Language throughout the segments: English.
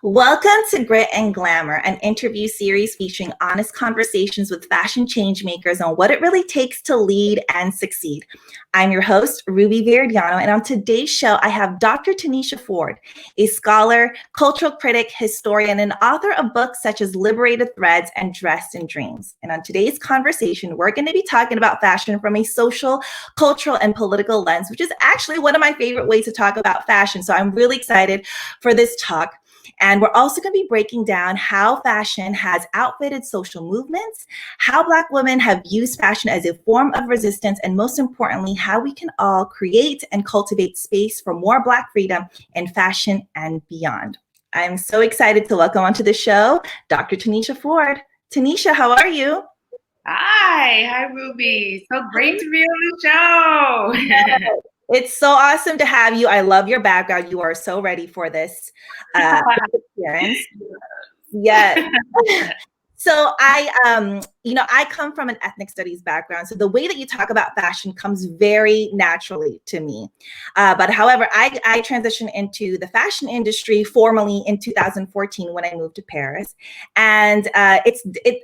Welcome to Grit and Glamour, an interview series featuring honest conversations with fashion changemakers on what it really takes to lead and succeed. I'm your host, Ruby Veridiano, and on today's show, I have Dr. Tanisha Ford, a scholar, cultural critic, historian, and author of books such as Liberated Threads and Dressed in Dreams. And on today's conversation, we're going to be talking about fashion from a social, cultural, and political lens, which is actually one of my favorite ways to talk about fashion. So I'm really excited for this talk. And we're also going to be breaking down how fashion has outfitted social movements, how Black women have used fashion as a form of resistance, and most importantly, how we can all create and cultivate space for more Black freedom in fashion and beyond. I'm so excited to welcome onto the show Dr. Tanisha Ford. Tanisha, how are you? Hi, Ruby. So great to be on the show. It's so awesome to have you. I love your background. You are so ready for this appearance. Yes. So I come from an ethnic studies background. So the way that you talk about fashion comes very naturally to me. But however, I transitioned into the fashion industry formally in 2014 when I moved to Paris. And I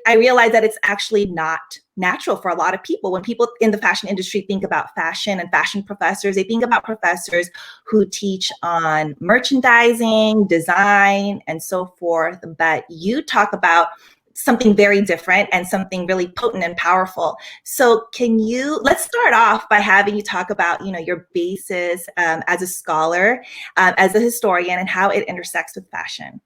realized that it's actually not natural for a lot of people. When people in the fashion industry think about fashion and fashion professors, they think about professors who teach on merchandising, design, and so forth. But you talk about something very different and something really potent and powerful. So let's start off by having you talk about, your basis as a scholar, as a historian, and how it intersects with fashion.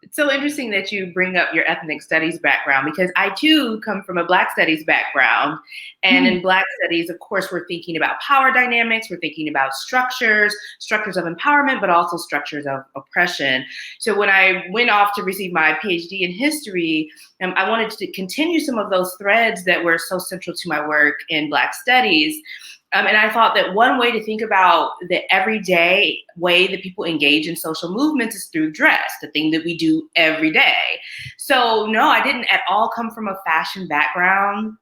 It's so interesting that you bring up your ethnic studies background, because I too come from a Black studies background. And in Black studies, of course, we're thinking about power dynamics, we're thinking about structures of empowerment, but also structures of oppression. So when I went off to receive my PhD in history, I wanted to continue some of those threads that were so central to my work in Black studies. And I thought that one way to think about the everyday way that people engage in social movements is through dress, the thing that we do every day. So no, I didn't at all come from a fashion background.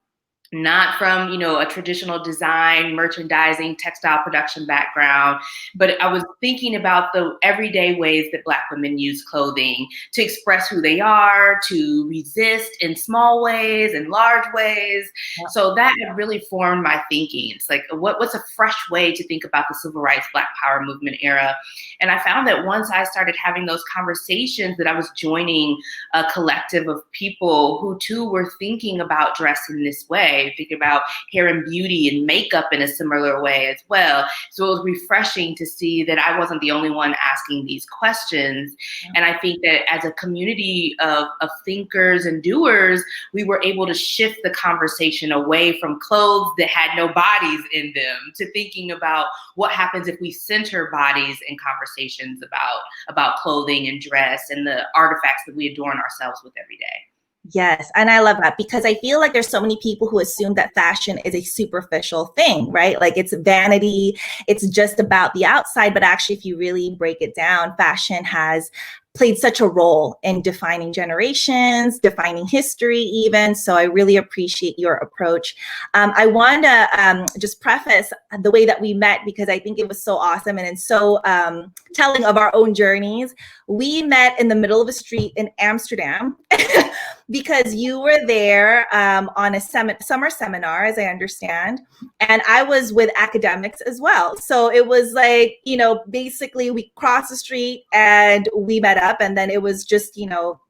Not from, a traditional design, merchandising, textile production background, but I was thinking about the everyday ways that Black women use clothing to express who they are, to resist in small ways and large ways. Yeah. So that really formed my thinking. It's like, what's a fresh way to think about the civil rights, Black power movement era? And I found that once I started having those conversations, that I was joining a collective of people who too were thinking about dress in this way. Think about hair and beauty and makeup in a similar way as well. So it was refreshing to see that I wasn't the only one asking these questions. Yeah. And I think that as a community of thinkers and doers, we were able to shift the conversation away from clothes that had no bodies in them to thinking about what happens if we center bodies in conversations about clothing and dress and the artifacts that we adorn ourselves with every day. Yes. And I love that, because I feel like there's so many people who assume that fashion is a superficial thing, right? Like it's vanity, it's just about the outside. But actually, if you really break it down, fashion has played such a role in defining generations, defining history even. So I really appreciate your approach. I want to just preface the way that we met, because I think it was so awesome and it's so telling of our own journeys. We met in the middle of a street in Amsterdam because you were there on a summer seminar, as I understand, and I was with academics as well. So it was like, basically we crossed the street and we met up, and then it was just,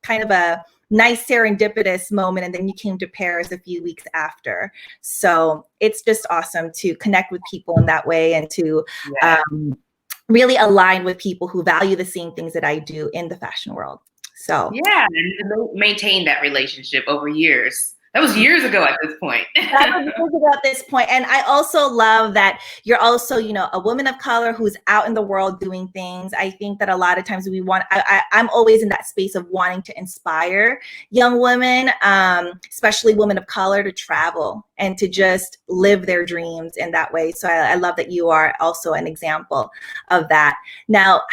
kind of a nice serendipitous moment. And then you came to Paris a few weeks after. So it's just awesome to connect with people in that way and to really align with people who value the same things that I do in the fashion world. So yeah, and maintain that relationship over years. That was years ago at this point. That was years ago at this point. And I also love that you're also, a woman of color who's out in the world doing things. I think that a lot of times I'm always in that space of wanting to inspire young women, especially women of color, to travel and to just live their dreams in that way. So I love that you are also an example of that. Now,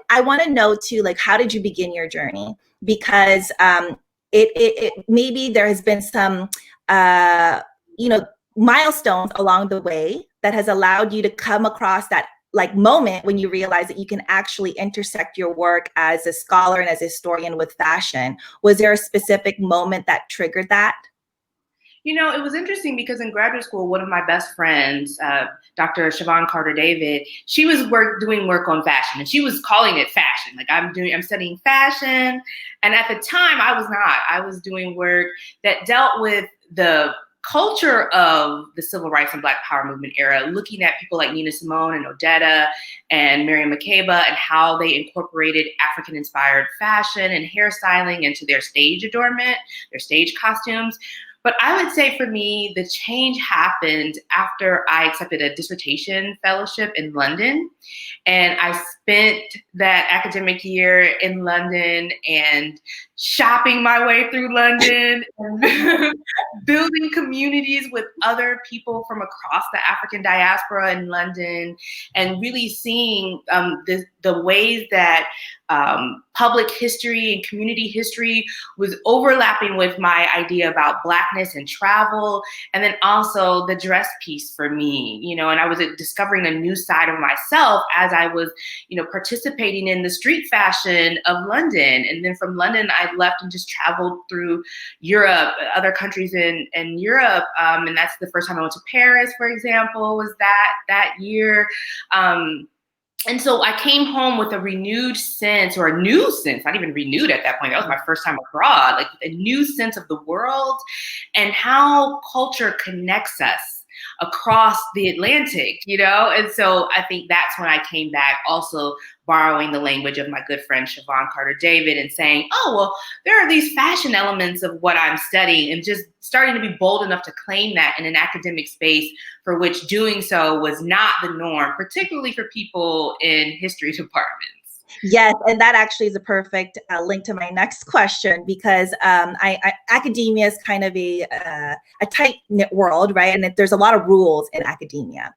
I want to know too, like, how did you begin your journey? Because it maybe there has been some milestones along the way that has allowed you to come across that like moment when you realize that you can actually intersect your work as a scholar and as a historian with fashion? Was there a specific moment that triggered that? You know, it was interesting because in graduate school, one of my best friends, Dr. Siobhan Carter-David, she was doing work on fashion, and she was calling it fashion. Like I'm studying fashion. And at the time I was not. I was doing work that dealt with the culture of the civil rights and Black Power movement era, looking at people like Nina Simone and Odetta and Miriam Makeba and how they incorporated African-inspired fashion and hairstyling into their stage adornment, their stage costumes. But I would say for me, the change happened after I accepted a dissertation fellowship in London. And I spent that academic year in London and shopping my way through London and building communities with other people from across the African diaspora in London, and really seeing the ways that public history and community history was overlapping with my idea about Blackness and travel, and then also the dress piece for me, you know, and I was discovering a new side of myself as I was, you know, participating in the street fashion of London. And then from London, I left and just traveled through Europe, other countries in Europe. And that's the first time I went to Paris, for example, was that year. And so I came home with a renewed sense, or a new sense, not even renewed at that point. That was my first time abroad, like a new sense of the world and how culture connects us across the Atlantic, you know? And so I think that's when I came back, also borrowing the language of my good friend Siobhan Carter-David and saying, oh, well, there are these fashion elements of what I'm studying, and just starting to be bold enough to claim that in an academic space for which doing so was not the norm, particularly for people in history departments. Yes, and that actually is a perfect link to my next question, because academia is kind of a tight-knit world, right? And there's a lot of rules in academia.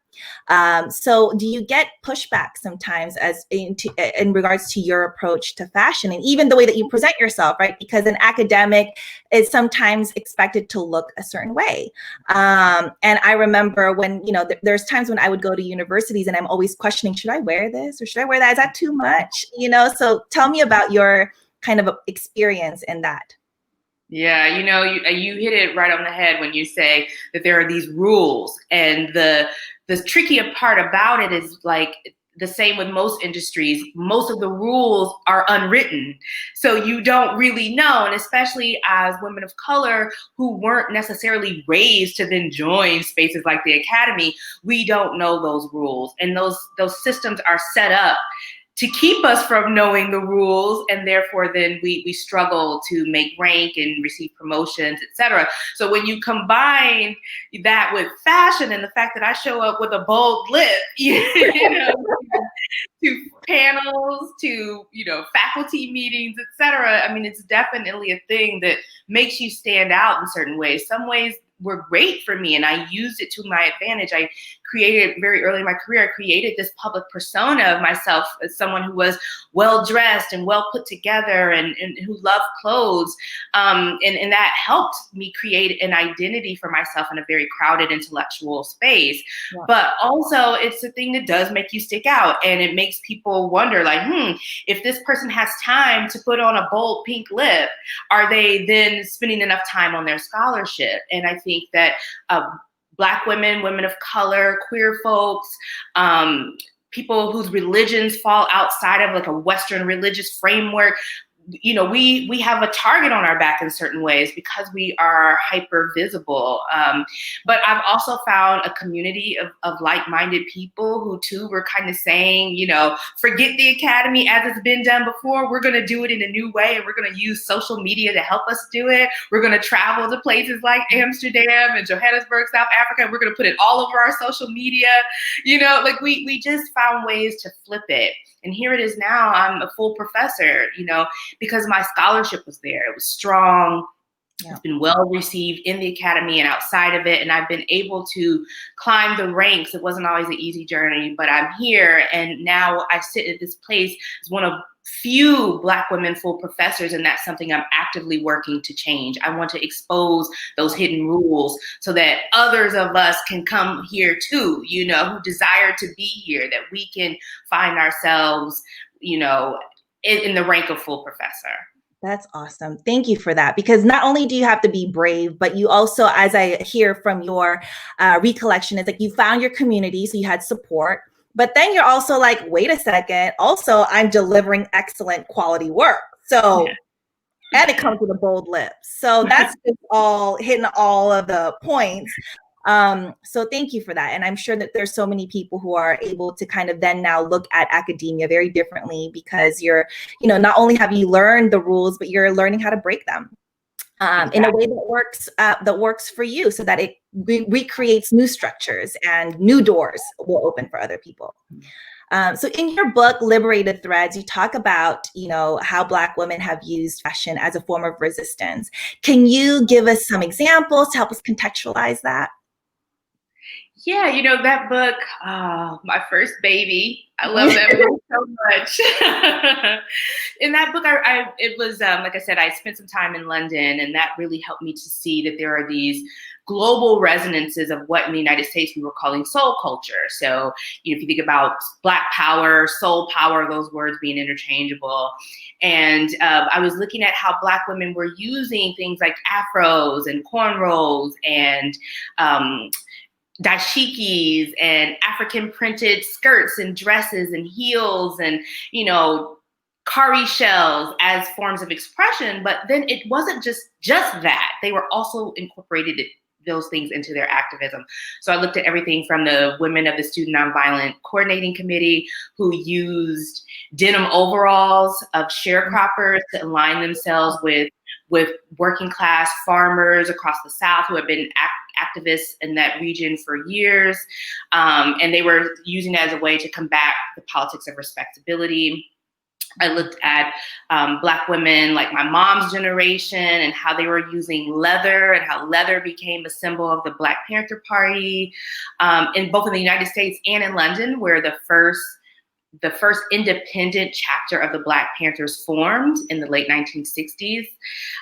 So do you get pushback sometimes in regards to your approach to fashion, and even the way that you present yourself, right? Because an academic is sometimes expected to look a certain way. And I remember when, you know, there's times when I would go to universities and I'm always questioning, should I wear this or should I wear that? Is that too much? You know, so tell me about your kind of experience in that. Yeah, you know, you hit it right on the head when you say that there are these rules, and the trickier part about it is, like, the same with most industries. Most of the rules are unwritten, so you don't really know. And especially as women of color who weren't necessarily raised to then join spaces like the academy, we don't know those rules, and those systems are set up to keep us from knowing the rules, and therefore then we struggle to make rank and receive promotions, etc. So when you combine that with fashion and the fact that I show up with a bold lip, you know, to panels, to, you know, faculty meetings, etc. I mean, it's definitely a thing that makes you stand out in certain ways. Some ways were great for me, and I used it to my advantage. I created, very early in my career, I created this public persona of myself as someone who was well-dressed and well put together, and who loved clothes. And that helped me create an identity for myself in a very crowded intellectual space. Yeah. But also, it's a thing that does make you stick out, and it makes people wonder, like, if this person has time to put on a bold pink lip, are they then spending enough time on their scholarship? And I think that Black women, women of color, queer folks, people whose religions fall outside of like a Western religious framework, you know, we have a target on our back in certain ways because we are hyper visible. But I've also found a community of like-minded people who too were kind of saying, you know, forget the academy as it's been done before. We're going to do it in a new way, and we're going to use social media to help us do it. We're going to travel to places like Amsterdam and Johannesburg, South Africa. And we're going to put it all over our social media. You know, like we just found ways to flip it. And here it is now. I'm a full professor, you know, because my scholarship was there. It was strong. Yeah. It's been well received in the academy and outside of it. And I've been able to climb the ranks. It wasn't always an easy journey, but I'm here. And now I sit at this place as one of few Black women full professors, and that's something I'm actively working to change. I want to expose those hidden rules so that others of us can come here too, you know, who desire to be here, that we can find ourselves, you know, in the rank of full professor. That's awesome. Thank you for that. Because not only do you have to be brave, but you also, as I hear from your recollection, it's like you found your community, so you had support. But then you're also like, wait a second, also, I'm delivering excellent quality work. So, and it comes with a bold lip. So that's just all hitting all of the points. So thank you for that. And I'm sure that there's so many people who are able to kind of then now look at academia very differently, because you're, you know, not only have you learned the rules, but you're learning how to break them in a way that works for you, so that it recreates new structures and new doors will open for other people. So in your book, Liberated Threads, you talk about, you know, how Black women have used fashion as a form of resistance. Can you give us some examples to help us contextualize that? Yeah, you know, that book, my first baby. I love that book so much. In that book, it was, like I said, I spent some time in London, and that really helped me to see that there are these global resonances of what in the United States we were calling soul culture. So, you know, if you think about Black power, soul power, those words being interchangeable. And I was looking at how Black women were using things like afros and cornrows and dashikis and African printed skirts and dresses and heels and, you know, cowrie shells as forms of expression. But then it wasn't just that. They were also incorporated those things into their activism. So I looked at everything from the women of the Student Nonviolent Coordinating Committee, who used denim overalls of sharecroppers to align themselves with working class farmers across the South who had been activists in that region for years. And they were using it as a way to combat the politics of respectability. I looked at Black women like my mom's generation and how they were using leather, and how leather became a symbol of the Black Panther Party, in both in the United States and in London, where the first independent chapter of the Black Panthers formed in the late 1960s.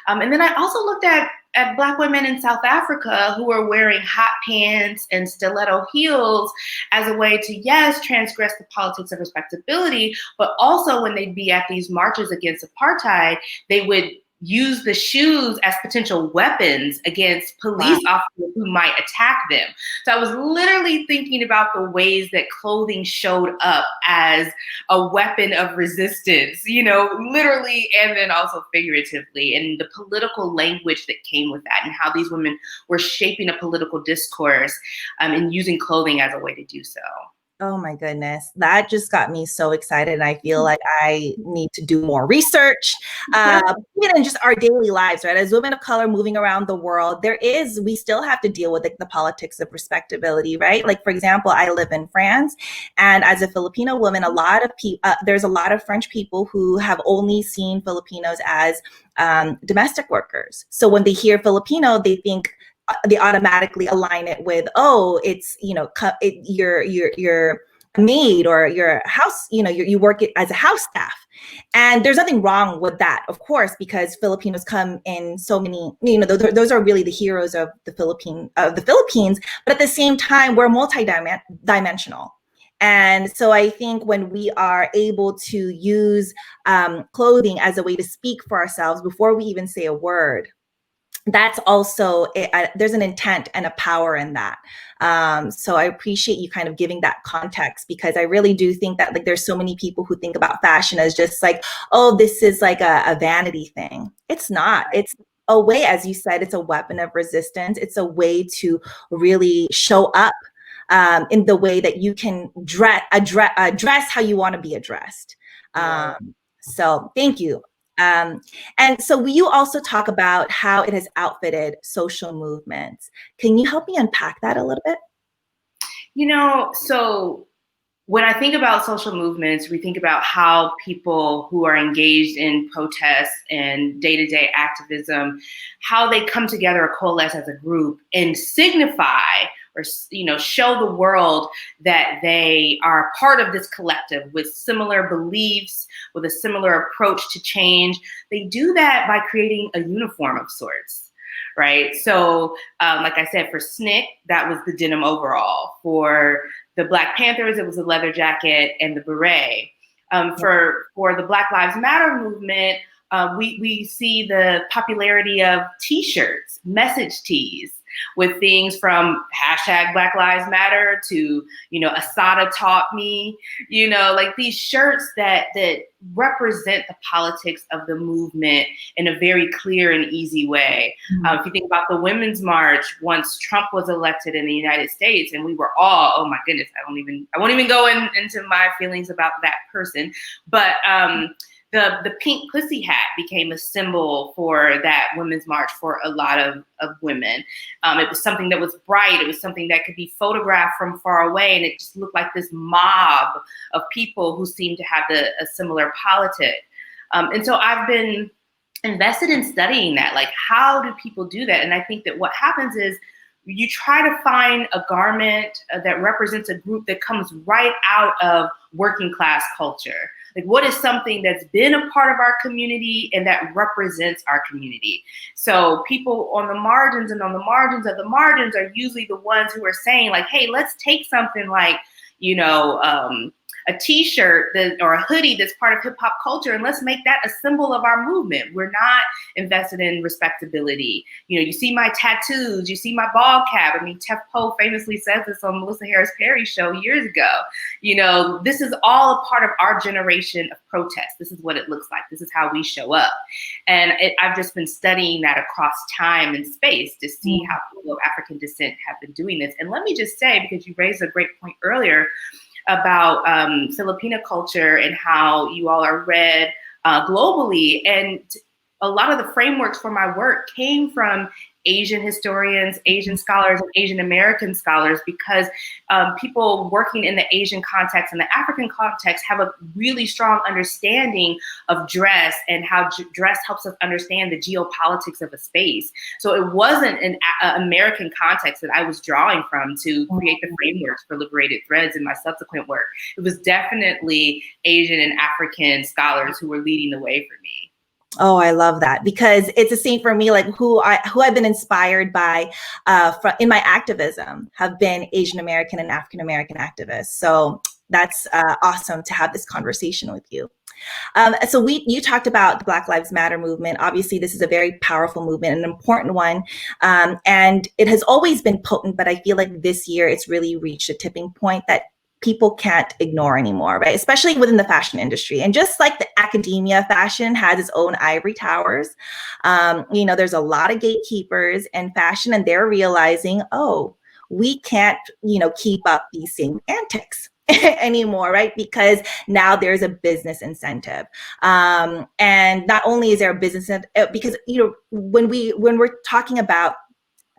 And then I also looked at Black women in South Africa who were wearing hot pants and stiletto heels as a way to, yes, transgress the politics of respectability, but also when they'd be at these marches against apartheid, they would use the shoes as potential weapons against police officers who might attack them. So I was literally thinking about the ways that clothing showed up as a weapon of resistance, you know, literally and then also figuratively, and the political language that came with that, and how these women were shaping a political discourse and using clothing as a way to do so. Oh my goodness, that just got me so excited. I feel like I need to do more research, even in just our daily lives, right? As women of color moving around the world, we still have to deal with the politics of respectability, right? Like, for example, I live in France, and as a Filipino woman, there's a lot of French people who have only seen Filipinos as domestic workers. So when they hear Filipino, they automatically align it with, oh, it's, you know, you're a maid, or your house, you know, you work it as a house staff. And there's nothing wrong with that, of course, because Filipinos come in so many, you know, those are really the heroes of the Philippines. But at the same time, we're multi-dimensional. And so I think when we are able to use clothing as a way to speak for ourselves before we even say a word, that's also, there's an intent and a power in that. So I appreciate you kind of giving that context, because I really do think that, like, there's so many people who think about fashion as just like, oh, this is like a vanity thing. It's not. It's a way, as you said, it's a weapon of resistance. It's a way to really show up in the way that you can address how you want to be addressed. So thank you. And so you also talk about how it has outfitted social movements. Can you help me unpack that a little bit? You know, so when I think about social movements, we think about how people who are engaged in protests and day-to-day activism, how they come together or coalesce as a group and signify show the world that they are part of this collective with similar beliefs, with a similar approach to change. They do that by creating a uniform of sorts, right? So, like I said, for SNCC, that was the denim overall. For the Black Panthers, it was the leather jacket and the beret. For the Black Lives Matter movement, we see the popularity of T-shirts, message tees, with things from hashtag Black Lives Matter to, Asada taught me, like these shirts that represent the politics of the movement in a very clear and easy way. Mm-hmm. If you think about the Women's March, once Trump was elected in the United States, and we were all, oh my goodness, I won't even go into my feelings about that person, but the pink pussy hat became a symbol for that Women's March for a lot of women. It was something that was bright. It was something that could be photographed from far away. And it just looked like this mob of people who seemed to have a similar politic. And so I've been invested in studying that. Like, how do people do that? And I think that what happens is you try to find a garment that represents a group that comes right out of working class culture. Like, what is something that's been a part of our community and that represents our community? So people on the margins and on the margins of the margins are usually the ones who are saying, like, hey, let's take something like, a T-shirt or a hoodie that's part of hip hop culture, and let's make that a symbol of our movement. We're not invested in respectability. You see my tattoos, you see my bald cap. I mean, Tef Poe famously says this on Melissa Harris Perry's show years ago. This is all a part of our generation of protest. This is what it looks like. This is how we show up. And I've just been studying that across time and space to see how people of African descent have been doing this. And let me just say, because you raised a great point earlier about Filipina culture and how you all are read globally. And a lot of the frameworks for my work came from Asian historians, Asian scholars, and Asian American scholars, because people working in the Asian context and the African context have a really strong understanding of dress and how dress helps us understand the geopolitics of a space. So it wasn't an American context that I was drawing from to create the frameworks for Liberated Threads in my subsequent work. It was definitely Asian and African scholars who were leading the way for me. Oh, I love that, because it's the same for me. Like who I've been inspired by in my activism have been Asian American and African American activists. So that's awesome to have this conversation with you. So you talked about the Black Lives Matter movement. Obviously, this is a very powerful movement, an important one, and it has always been potent. But I feel like this year it's really reached a tipping point that people can't ignore anymore, right? Especially within the fashion industry. And just like the academia, fashion has its own ivory towers. There's a lot of gatekeepers in fashion, and they're realizing, oh, we can't, keep up these same antics anymore, right? Because now there's a business incentive. And not only is there a business incentive, because, when we're talking about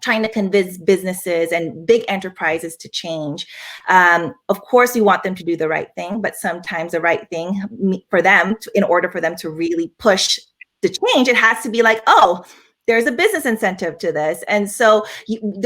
trying to convince businesses and big enterprises to change. Of course, we want them to do the right thing, but sometimes the right thing for them, in order for them to really push the change, it has to be like, oh, there's a business incentive to this. And so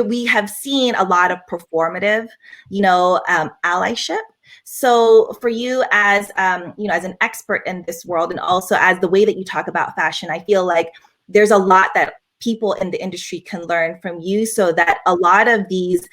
we have seen a lot of performative, allyship. So for you as, as an expert in this world, and also as the way that you talk about fashion, I feel like there's a lot that people in the industry can learn from you, so that a lot of these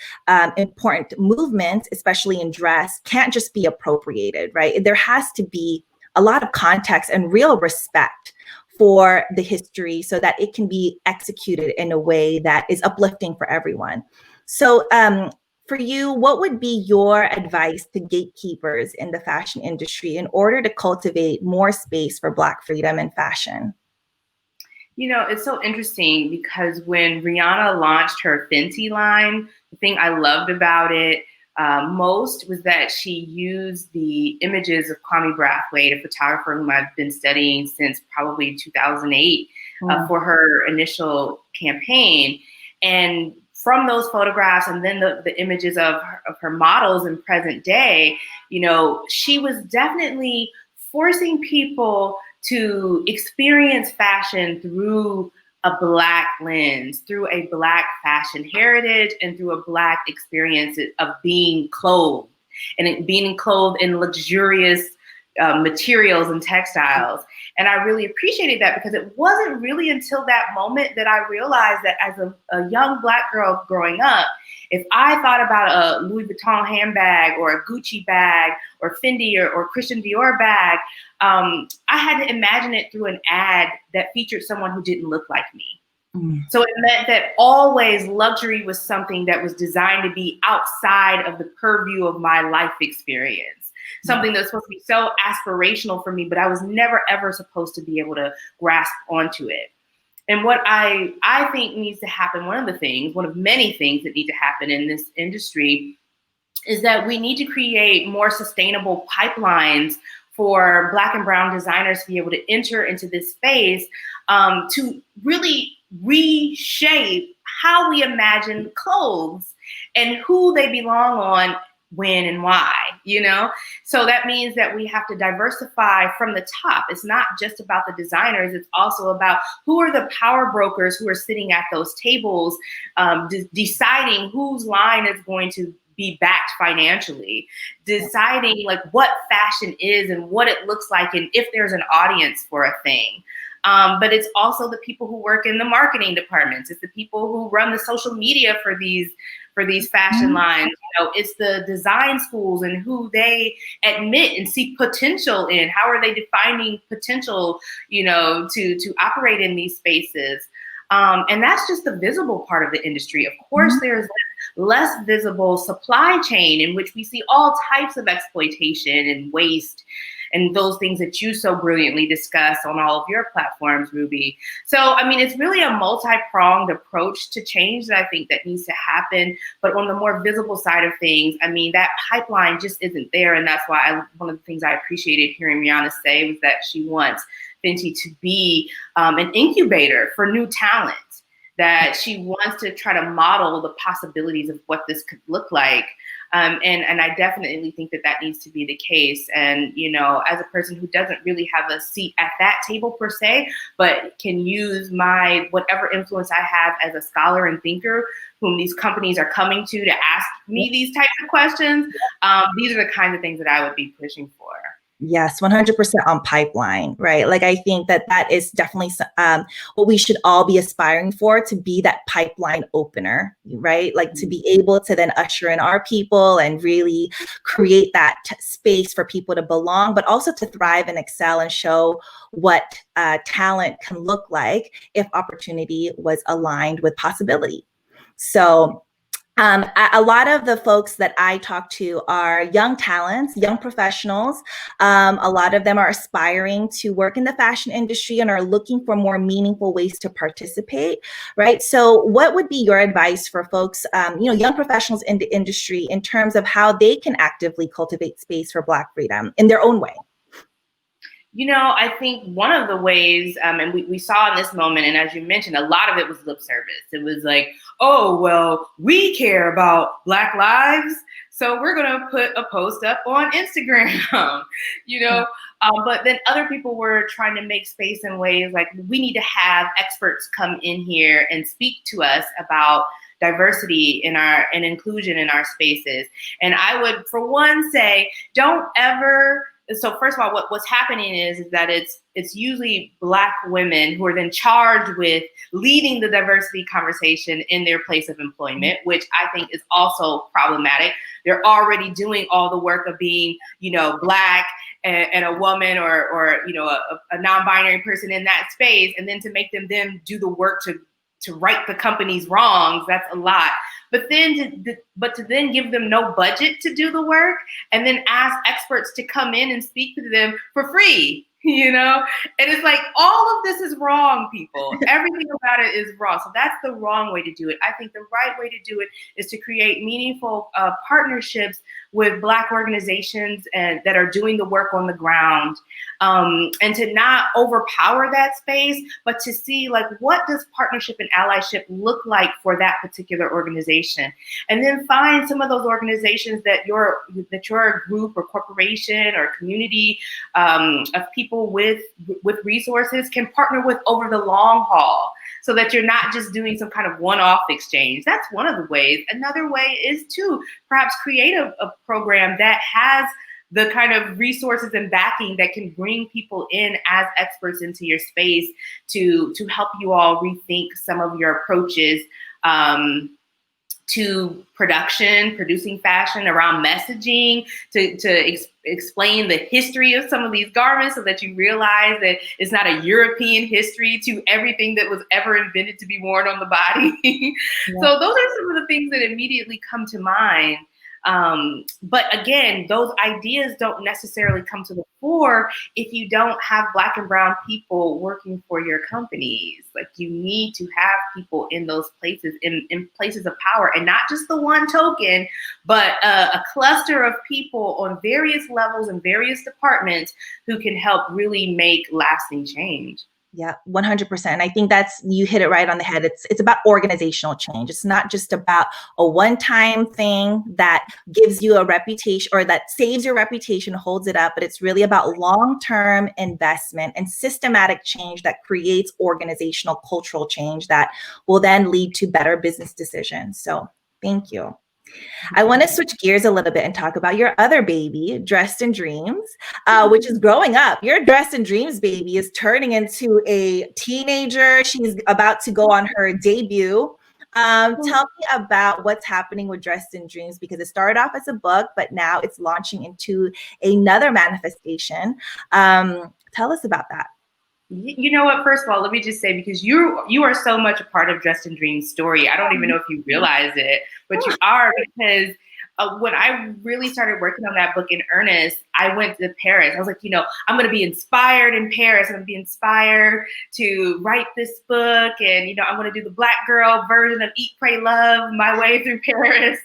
important movements, especially in dress, can't just be appropriated, right? There has to be a lot of context and real respect for the history so that it can be executed in a way that is uplifting for everyone. So for you, what would be your advice to gatekeepers in the fashion industry in order to cultivate more space for Black freedom in fashion? It's so interesting because when Rihanna launched her Fenty line, the thing I loved about it most was that she used the images of Kwame Brathwaite, a photographer whom I've been studying since probably 2008 for her initial campaign. And from those photographs and then the images of her models in present day, she was definitely forcing people to experience fashion through a Black lens, through a Black fashion heritage, and through a Black experience of being clothed, and being clothed in luxurious materials and textiles. And I really appreciated that, because it wasn't really until that moment that I realized that as a young Black girl growing up, if I thought about a Louis Vuitton handbag or a Gucci bag or Fendi or Christian Dior bag, I had to imagine it through an ad that featured someone who didn't look like me. So it meant that always luxury was something that was designed to be outside of the purview of my life experience. Something that's supposed to be so aspirational for me, but I was never, ever supposed to be able to grasp onto it. And what I think needs to happen, one of many things that need to happen in this industry, is that we need to create more sustainable pipelines for Black and brown designers to be able to enter into this space, to really reshape how we imagine clothes and who they belong on, when and why, So that means that we have to diversify from the top. It's not just about the designers. It's also about who are the power brokers who are sitting at those tables, deciding whose line is going to be backed financially, deciding like what fashion is and what it looks like, and if there's an audience for a thing. But it's also the people who work in the marketing departments. It's the people who run the social media for these fashion lines. It's the design schools and who they admit and see potential in. How are they defining potential, to operate in these spaces? And that's just the visible part of the industry. Of course, there's less visible supply chain in which we see all types of exploitation and waste, and those things that you so brilliantly discuss on all of your platforms, Ruby. So, I mean, it's really a multi-pronged approach to change that I think that needs to happen. But on the more visible side of things, I mean, that pipeline just isn't there. And that's why one of the things I appreciated hearing Rihanna say was that she wants Fenty to be an incubator for new talent, that she wants to try to model the possibilities of what this could look like. And I definitely think that needs to be the case. And, as a person who doesn't really have a seat at that table per se, but can use my whatever influence I have as a scholar and thinker whom these companies are coming to ask me these types of questions, these are the kinds of things that I would be pushing for. Yes, 100% on pipeline, right? Like, I think that is definitely what we should all be aspiring for, to be that pipeline opener, right? Like to be able to then usher in our people and really create that space for people to belong, but also to thrive and excel and show what talent can look like if opportunity was aligned with possibility. So a lot of the folks that I talk to are young talents, young professionals. A lot of them are aspiring to work in the fashion industry and are looking for more meaningful ways to participate, right? So what would be your advice for folks, young professionals in the industry, in terms of how they can actively cultivate space for Black freedom in their own way? I think one of the ways, and we saw in this moment, and as you mentioned, a lot of it was lip service. It was like, oh, well, we care about Black lives, so we're going to put a post up on Instagram, but then other people were trying to make space in ways like, we need to have experts come in here and speak to us about diversity and inclusion in our spaces. And I would, for one, say, don't ever. So first of all, what's happening is that it's usually Black women who are then charged with leading the diversity conversation in their place of employment, which I think is also problematic. They're already doing all the work of being, Black and a woman or a non-binary person in that space, and then to make them then do the work to right the company's wrongs, that's a lot. But then to then give them no budget to do the work, and then ask experts to come in and speak to them for free, And it's like, all of this is wrong, people. Everything about it is wrong. So that's the wrong way to do it. I think the right way to do it is to create meaningful partnerships with Black organizations that are doing the work on the ground, and to not overpower that space, but to see, like, what does partnership and allyship look like for that particular organization, and then find some of those organizations that your group or corporation or community of people with resources can partner with over the long haul. so that you're not just doing some kind of one-off exchange. That's one of the ways. Another way is to perhaps create a program that has the kind of resources and backing that can bring people in as experts into your space to help you all rethink some of your approaches to producing fashion, around messaging, to explain the history of some of these garments so that you realize that it's not a European history to everything that was ever invented to be worn on the body. Yeah. So those are some of the things that immediately come to mind. But again, those ideas don't necessarily come to the fore if you don't have Black and brown people working for your companies. Like, you need to have people in those places, in places of power, and not just the one token, but a cluster of people on various levels and various departments who can help really make lasting change. Yeah, 100%. I think you hit it right on the head. It's about organizational change. It's not just about a one-time thing that gives you a reputation or that saves your reputation, holds it up, but it's really about long-term investment and systematic change that creates organizational cultural change that will then lead to better business decisions. So thank you. I want to switch gears a little bit and talk about your other baby, Dressed in Dreams, which is growing up. Your Dressed in Dreams baby is turning into a teenager. She's about to go on her debut. Tell me about what's happening with Dressed in Dreams, because it started off as a book, but now it's launching into another manifestation. Tell us about that. You know what? First of all, let me just say, because you are so much a part of Dressed in Dreams' story. I don't even know if you realize it, but you are, because when I really started working on that book in earnest, I went to Paris. I was like, I'm going to be inspired in Paris. I'm going to be inspired to write this book. And, I'm going to do the Black girl version of Eat, Pray, Love my way through Paris,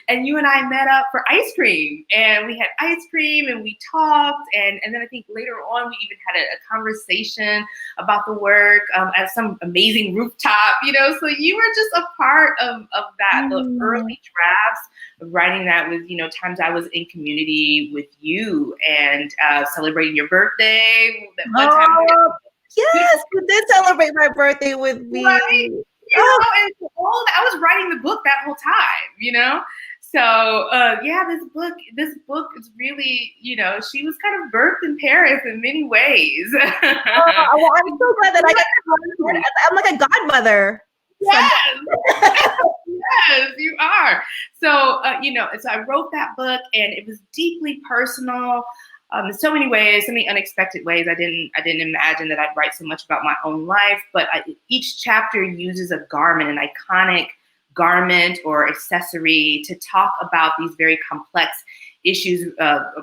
And you and I met up for ice cream. And we had ice cream and we talked. And then I think later on, we even had a conversation about the work at some amazing rooftop, So you were just a part of that, the early drafts of writing that with, times I was in community with you and celebrating your birthday. That one time yes, you did celebrate my birthday with me. Right? And I was writing the book that whole time, So this book is really, she was kind of birthed in Paris in many ways. Well, I'm so glad that I got I'm like a godmother. Yes. Yes, you are. So, so I wrote that book, and it was deeply personal in so many ways, so many unexpected ways. I didn't imagine that I'd write so much about my own life, but each chapter uses a garment, an iconic garment or accessory, to talk about these very complex issues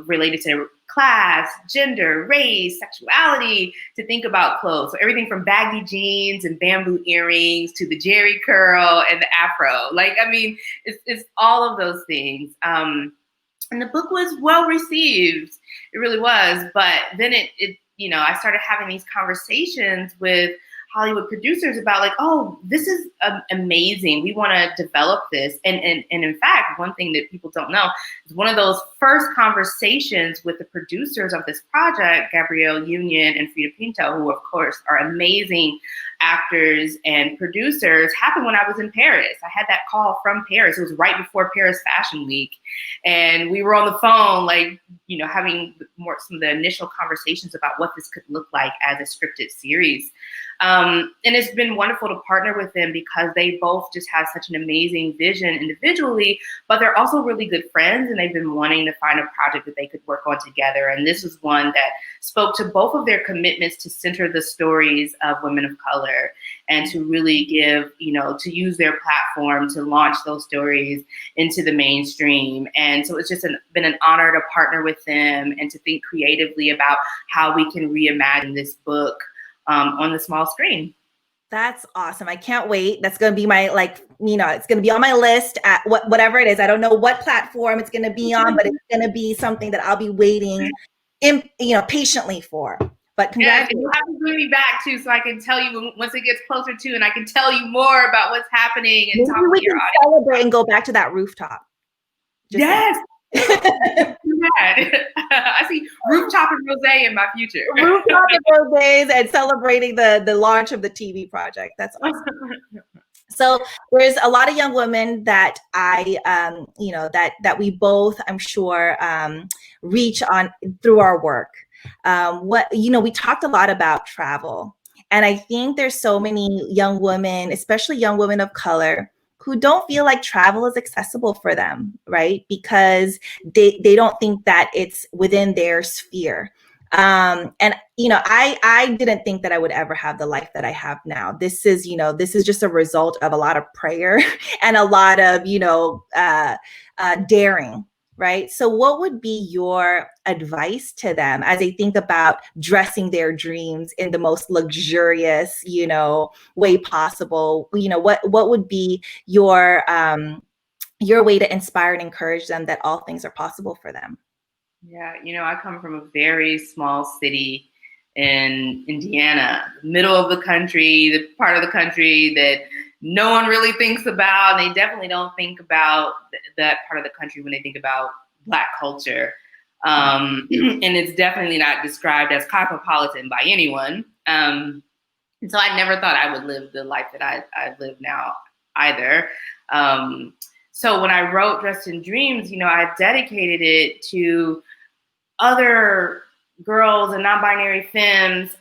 related to class, gender, race, sexuality, to think about clothes. So everything from baggy jeans and bamboo earrings to the jerry curl and the afro. It's all of those things. And the book was well received. It really was. But then I started having these conversations with Hollywood producers about this is amazing. We want to develop this. And in fact, one thing that people don't know is one of those first conversations with the producers of this project, Gabrielle Union and Frida Pinto, who of course are amazing actors and producers, happened when I was in Paris. I had that call from Paris. It was right before Paris Fashion Week. And we were on the phone, having some of the initial conversations about what this could look like as a scripted series. And it's been wonderful to partner with them because they both just have such an amazing vision individually, but they're also really good friends, and they've been wanting to find a project that they could work on together. And this was one that spoke to both of their commitments to center the stories of women of color and to really give, to use their platform to launch those stories into the mainstream. And so it's just been an honor to partner with them and to think creatively about how we can reimagine this book on the small screen. That's awesome. I can't wait. That's going to be my, it's going to be on my list at whatever it is. I don't know what platform it's going to be on, but it's going to be something that I'll be waiting, patiently for. But congratulations. And you have to bring me back too, so I can tell you once it gets closer to, and I can tell you more about what's happening and maybe we can celebrate and go back to that rooftop. Yes. I see rooftop and rosé in my future. Rooftop and rosés and celebrating the launch of the TV project. That's awesome. So there's a lot of young women that that we both, I'm sure, reach on through our work. We talked a lot about travel, and I think there's so many young women, especially young women of color, who don't feel like travel is accessible for them, right? Because they don't think that it's within their sphere. And I didn't think that I would ever have the life that I have now. This is just a result of a lot of prayer and a lot of daring, right? So what would be your advice to them as they think about dressing their dreams in the most luxurious way possible? What would be your way to inspire and encourage them that all things are possible for them? Yeah, I come from a very small city in Indiana, middle of the country, the part of the country that no one really thinks about. They definitely don't think about that part of the country when they think about Black culture. And it's definitely not described as cosmopolitan by anyone. And so I never thought I would live the life that I live now either. So when I wrote Dressed in Dreams, I dedicated it to other girls and non-binary femmes,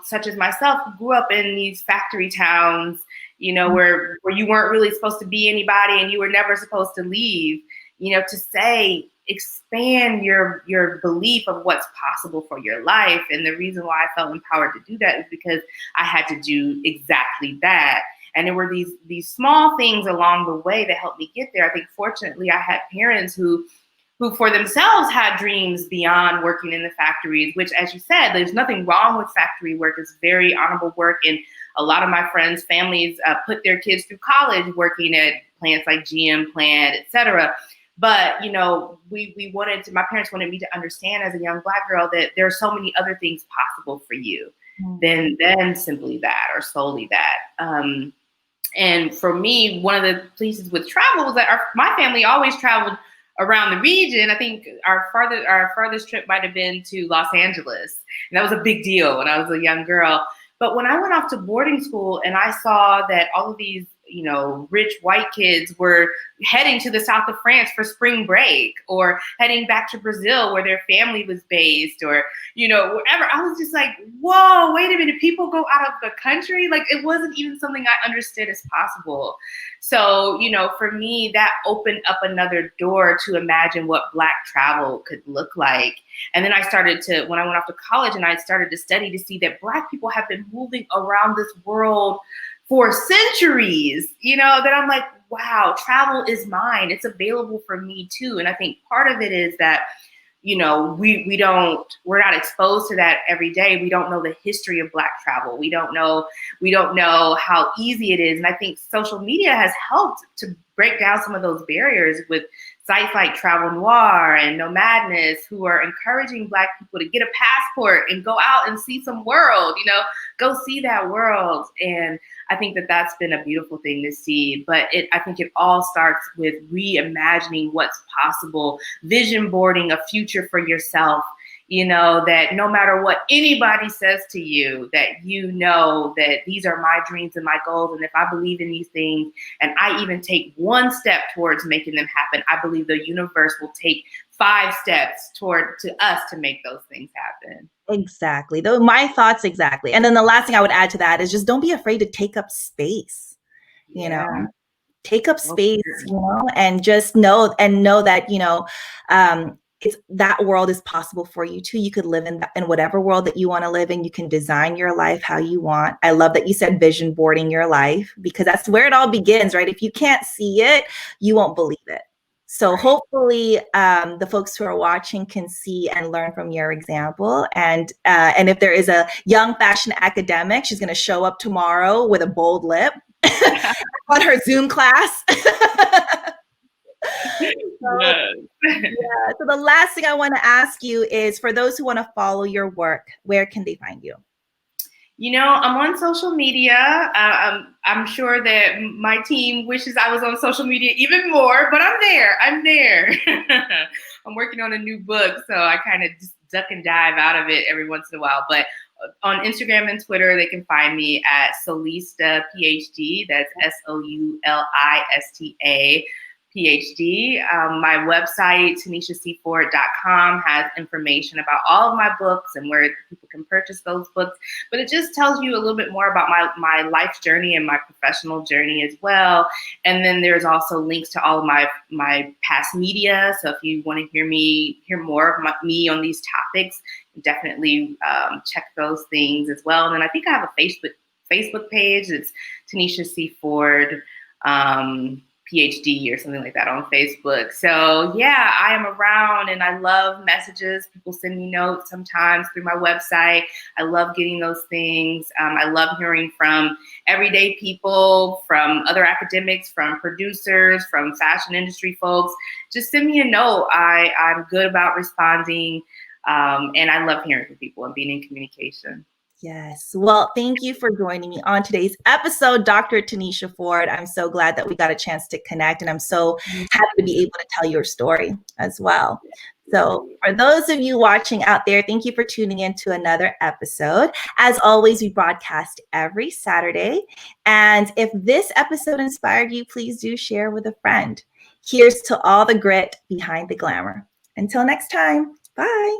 such as myself, who grew up in these factory towns, where you weren't really supposed to be anybody and you were never supposed to leave, to say, expand your belief of what's possible for your life. And the reason why I felt empowered to do that is because I had to do exactly that. And there were these small things along the way that helped me get there. I think fortunately I had parents who for themselves had dreams beyond working in the factories, which, as you said, there's nothing wrong with factory work. It's very honorable work. And a lot of my friends' families put their kids through college working at plants like GM plant, et cetera. But, my parents wanted me to understand as a young Black girl that there are so many other things possible for you than simply that or solely that. And for me, one of the places with travel was that my family always traveled around the region. I think our farthest trip might have been to Los Angeles. And that was a big deal when I was a young girl. But when I went off to boarding school and I saw that all of these, rich white kids were heading to the south of France for spring break, or heading back to Brazil where their family was based, or, wherever, I was just like, whoa, wait a minute, people go out of the country? Like, it wasn't even something I understood as possible. So, for me, that opened up another door to imagine what Black travel could look like. And then when I went off to college and I started to study to see that Black people have been moving around this world for centuries, that I'm like, wow, travel is mine. It's available for me too. And I think part of it is that, we're not exposed to that every day. We don't know the history of Black travel. We don't know how easy it is. And I think social media has helped to break down some of those barriers with sites like Travel Noir and Nomadness, who are encouraging Black people to get a passport and go out and see some world, go see that world. And I think that that's been a beautiful thing to see. But I think it all starts with reimagining what's possible, vision boarding a future for yourself, that no matter what anybody says to you, that that these are my dreams and my goals. And if I believe in these things and I even take one step towards making them happen, I believe the universe will take 5 steps to us to make those things happen. Exactly. My thoughts exactly. And then the last thing I would add to that is just don't be afraid to take up space, take up space, and just know that, it's that world is possible for you too. You could live in whatever world that you want to live in. You can design your life how you want. I love that you said vision boarding your life, because that's where it all begins, right? If you can't see it, you won't believe it. So hopefully the folks who are watching can see and learn from your example. And if there is a young fashion academic, she's going to show up tomorrow with a bold lip on her Zoom class. So the last thing I want to ask you is, for those who want to follow your work, where can they find you? I'm on social media. I'm sure that my team wishes I was on social media even more, but I'm there. I'm working on a new book, so I kind of just duck and dive out of it every once in a while. But on Instagram and Twitter, they can find me at Soulista PhD. That's Soulista PhD. My website, TanishaCFord.com, has information about all of my books and where people can purchase those books. But it just tells you a little bit more about my life journey and my professional journey as well. And then there's also links to all of my past media. So if you want to hear more of me on these topics, definitely check those things as well. And then I think I have a Facebook page. It's Tanisha C. Ford. PhD or something like that on Facebook. So yeah, I am around and I love messages. People send me notes sometimes through my website. I love getting those things. I love hearing from everyday people, from other academics, from producers, from fashion industry folks. Just send me a note. I'm good about responding. And I love hearing from people and being in communication. Yes. Well, thank you for joining me on today's episode, Dr. Tanisha Ford. I'm so glad that we got a chance to connect, and I'm so happy to be able to tell your story as well. So for those of you watching out there, thank you for tuning in to another episode. As always, we broadcast every Saturday. And if this episode inspired you, please do share with a friend. Here's to all the grit behind the glamour. Until next time, bye.